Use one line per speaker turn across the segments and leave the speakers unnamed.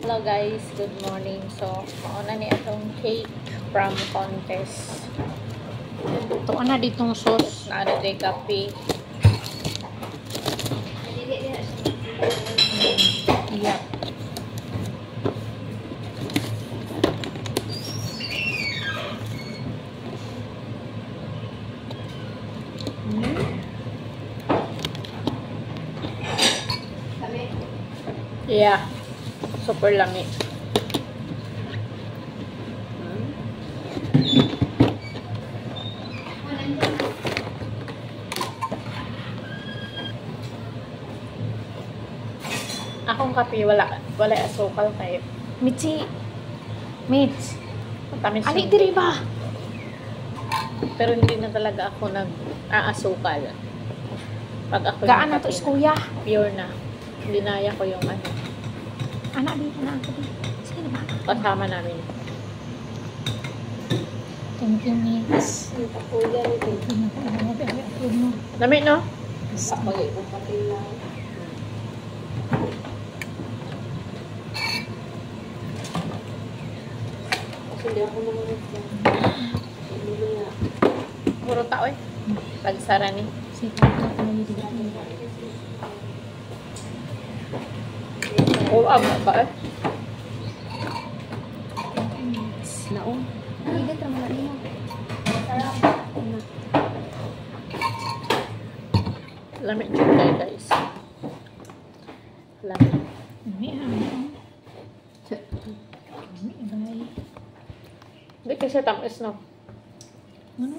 Hello guys, good morning. So, mauna ni atong cake from contest. Ito na ditong sauce na ano day kape. Iya. Yeah. Super lami. Akong kape wala asukal kay Michi. Mitch. Matamis. Ali diri ba? Pero hindi na talaga ako nag-aasukal. Pag ako
gaano to is kuya?
Pure na. Dinaya ko yung ano.
Anak dito na ako dito. Sige na ba?
Kasama namin.
Thank you, Mitch.
Lami, no? Puro tao eh. Pagsara ni. Oh, ama ba eh?
Naon. Hindi ka naman mo.
Lamig dyan kayo guys. Lamig. Hindi kasi tamis no.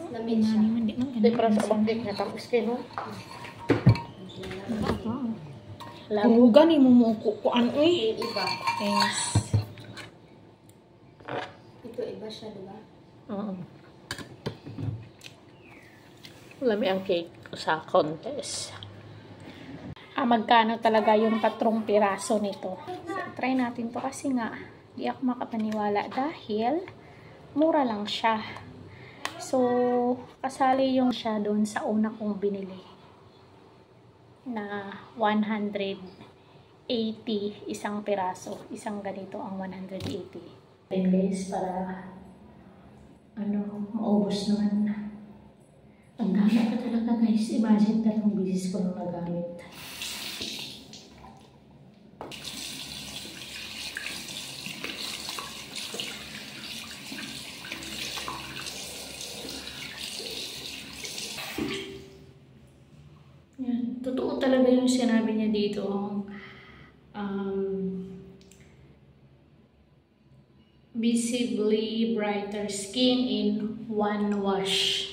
Lamig siya.
Hindi para sa abang cake na tamis kayo no.
Hurugan ni mo kuan eh.
Iba.
Thanks.
Ito iba siya, diba?
Oo. Lamig ang cake sa contest. Magkano talaga yung 3 piraso nito? So, try natin to kasi nga di ako makapaniwala dahil mura lang siya. So, kasali yung siya doon sa una kong binili na 180 isang piraso. Isang ganito ang 180. Then guys, para maubos naman. Ang dami pa talaga guys. Imagine 3 bisis ko nung nagamit. Yan. Totoo talaga yung sinabi niya dito. Visibly brighter skin in 1 wash.